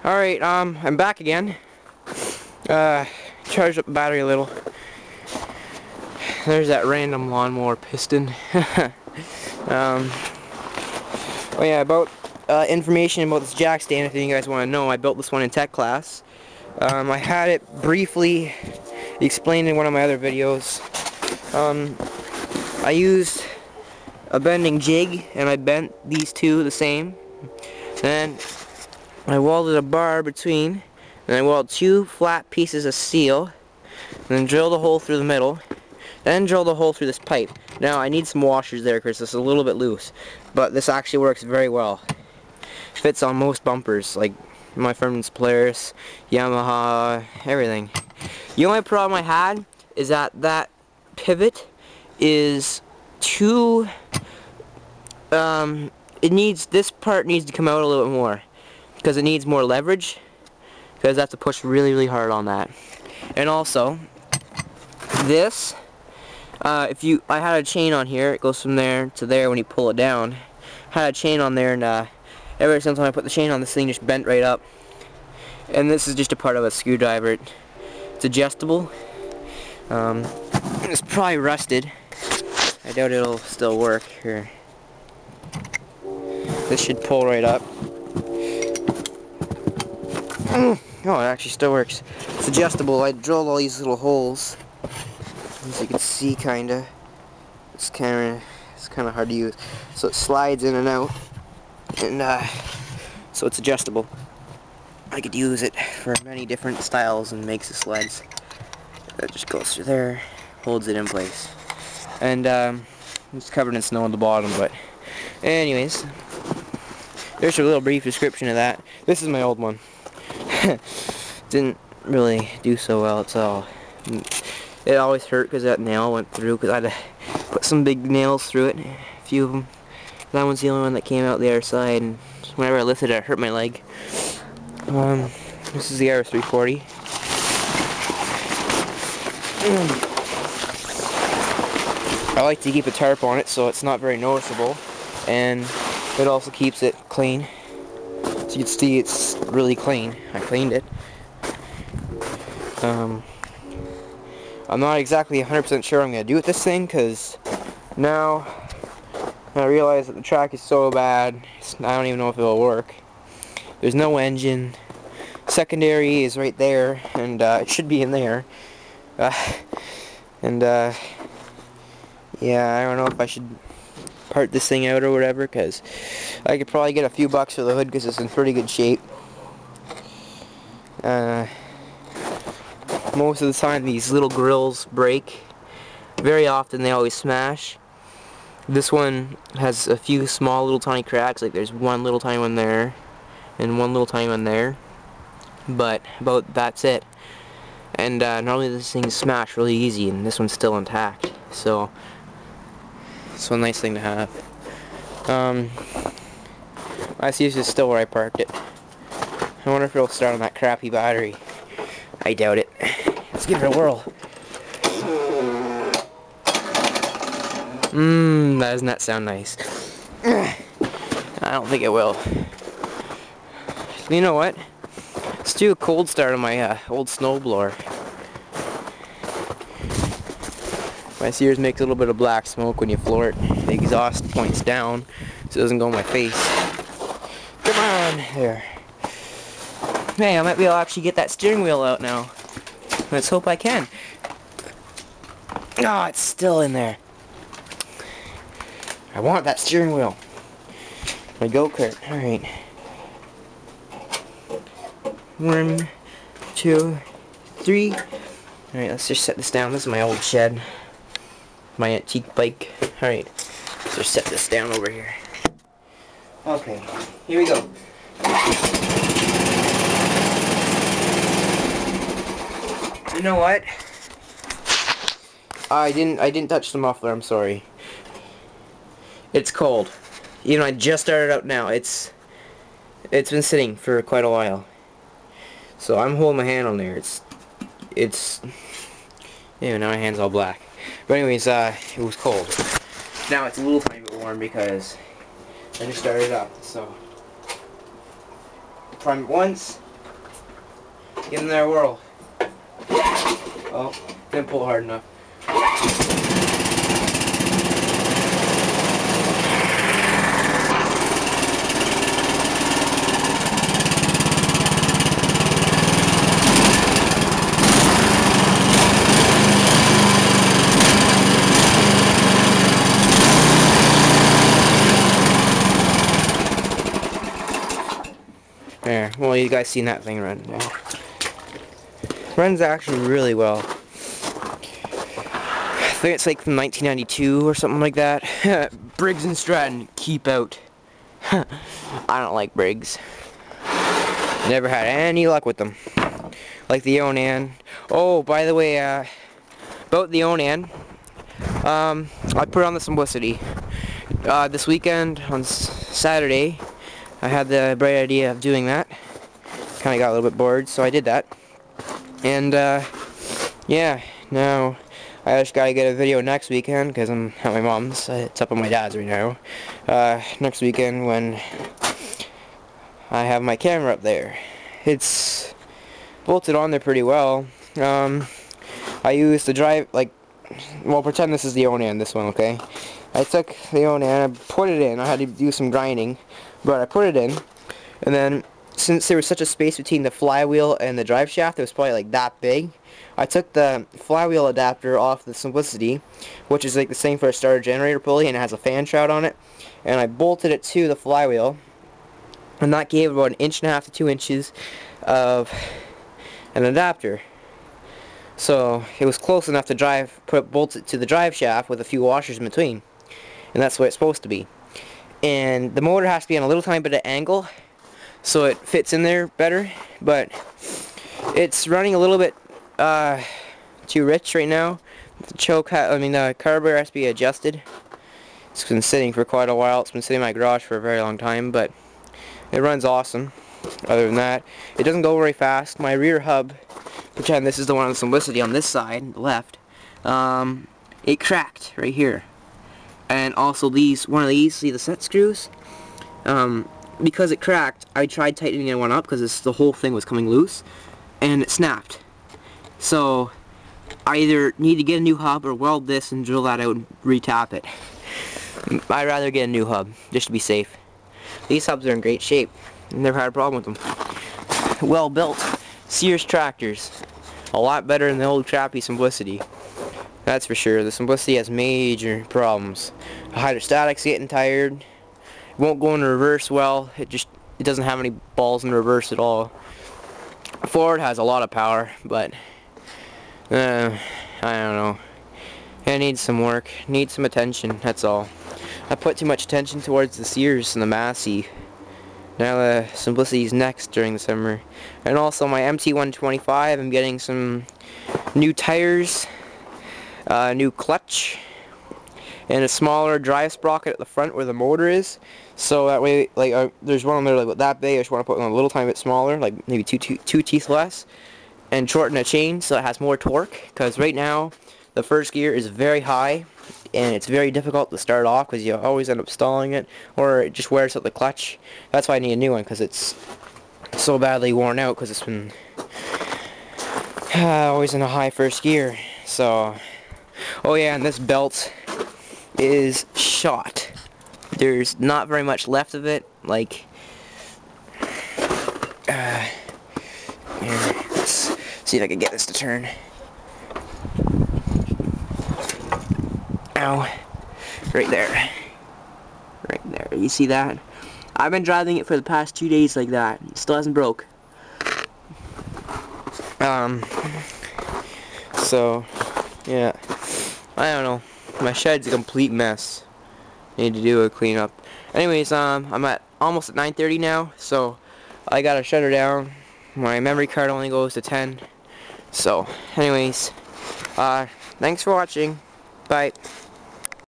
Alright, I'm back again. Charged up the battery a little. There's that random lawnmower piston. Oh yeah, about information about this jack stand, if you guys want to know. I built this one in tech class. I had it briefly explained in one of my other videos. I used a bending jig and I bent these two the same. Then I welded a bar between, and I welded two flat pieces of steel, and then drilled a hole through the middle, then drilled a hole through this pipe. Now I need some washers there because this is a little bit loose, but this actually works very well. Fits on most bumpers, like my friend's Polaris, Yamaha, everything. The only problem I had is that pivot is too, this part needs to come out a little bit more because it needs more leverage, because I have to push really hard on that. And also this, I had a chain on here. It goes from there to there when you pull it down. I had a chain on there, and ever since when I put the chain on, this thing just bent right up. And this is just a part of a screwdriver. It's adjustable. It's probably rusted. I doubt it'll still work here. This should pull right up. Oh, it actually still works. It's adjustable. I drilled all these little holes, as you can see, kinda. It's kind of hard to use. So it slides in and out, and so it's adjustable. I could use it for many different styles and makes the sleds. That just goes through there, holds it in place, and it's covered in snow on the bottom. But anyways, there's a little brief description of that. This is my old one. Didn't really do so well at all. It always hurt because that nail went through, because I had to put some big nails through it, a few of them. That one's the only one that came out the other side, and whenever I lifted it, it hurt my leg. This is the RS340. I like to keep a tarp on it so it's not very noticeable, and it also keeps it clean. So you can see it's really clean. I cleaned it. I'm not exactly 100% sure what I'm going to do with this thing, because now I realize that the track is so bad, I don't even know if it will work. There's no engine. Secondary is right there, and it should be in there. Yeah, I don't know if I should part this thing out or whatever, because I could probably get a few bucks for the hood because it's in pretty good shape. Most of the time these little grills break. Very often they always smash. This one has a few small little tiny cracks, like there's one little tiny one there and one little tiny one there, but that's it. And normally this thing smash really easy, and this one's still intact, so it's a nice thing to have. I see this is still where I parked it. I wonder if it'll start on that crappy battery. I doubt it. Let's give it a whirl. Doesn't that sound nice? I don't think it will. You know what? Let's do a cold start on my old snowblower. My Sears makes a little bit of black smoke when you floor it. The exhaust points down so it doesn't go in my face. Come on, there. Hey, I might be able to actually get that steering wheel out now. Let's hope I can. Ah, it's still in there. I want that steering wheel. My go-kart. Alright. 1, 2, 3. Alright, let's just set this down. This is my old shed. My antique bike. Alright, let's just set this down over here. Okay, here we go. You know what? I didn't touch the muffler, I'm sorry. It's cold. You know, I just started up now. It's been sitting for quite a while. So I'm holding my hand on there. It's yeah, now my hand's all black. But anyways, it was cold. Now it's a little tiny bit warm because I just started up, so prime it once, Get in there, whirl. Oh, didn't pull hard enough. There, well, you guys seen that thing run now. Runs actually really well. I think it's like from 1992 or something like that. Briggs and Stratton, keep out. I don't like Briggs. Never had any luck with them. Like the Onan. Oh, by the way, about the Onan, I put on the Simplicity. This weekend, on Saturday, I had the bright idea of doing that. Kind of got a little bit bored, so I did that. And, yeah, now I just gotta get a video next weekend, because I'm at my mom's. It's up at my dad's right now. Next weekend when I have my camera up there. It's bolted on there pretty well. I used the drive, like, well, pretend this is the Onan, this one, okay? I took the Onan, I put it in. I had to do some grinding, but I put it in, and then since there was such a space between the flywheel and the drive shaft, it was probably like that big. I took the flywheel adapter off the Simplicity, which is like the same for a starter generator pulley, and it has a fan shroud on it, and I bolted it to the flywheel, and that gave about 1.5 to 2 inches of an adapter. So it was close enough to bolt it to the drive shaft with a few washers in between, and that's what it's supposed to be. And the motor has to be on a little tiny bit of angle so it fits in there better, but it's running a little bit too rich right now. The the carburetor has to be adjusted. It's been sitting for quite a while. It's been sitting in my garage for a very long time, but it runs awesome. Other than that, it doesn't go very fast. My rear hub, pretend this is the one on the Simplicity on this side, the left, it cracked right here. And also one of these, see the set screws? Because it cracked, I tried tightening one up because the whole thing was coming loose, and it snapped. So I either need to get a new hub or weld this and drill that out and retap it. I'd rather get a new hub, just to be safe. These hubs are in great shape. Never had a problem with them. Well built. Sears tractors. A lot better than the old crappy Simplicity. That's for sure. The Simplicity has major problems. The hydrostatic's getting tired. It won't go in reverse well. It doesn't have any balls in reverse at all. Ford has a lot of power, but I don't know. It needs some work. Needs some attention. That's all. I put too much attention towards the Sears and the Massey. Now the Simplicity's next during the summer. And also my MT125, I'm getting some new tires, new clutch, and a smaller drive sprocket at the front where the motor is. So that way, like, there's one on there like that big. I just want to put one a little tiny bit smaller, like maybe two teeth less, and shorten the chain so it has more torque. Because right now, the first gear is very high, and it's very difficult to start off because you always end up stalling it, or it just wears out the clutch. That's why I need a new one, because it's so badly worn out because it's been always in a high first gear. So, oh yeah, and this belt is shot. There's not very much left of it. Like, here, let's see if I can get this to turn. Ow. Right there. Right there. You see that? I've been driving it for the past 2 days like that. It still hasn't broke. So, yeah. I don't know. My shed's a complete mess. Need to do a cleanup. Anyways, I'm almost at 9:30 now, so I gotta shut her down. My memory card only goes to 10. So, anyways, thanks for watching. Bye.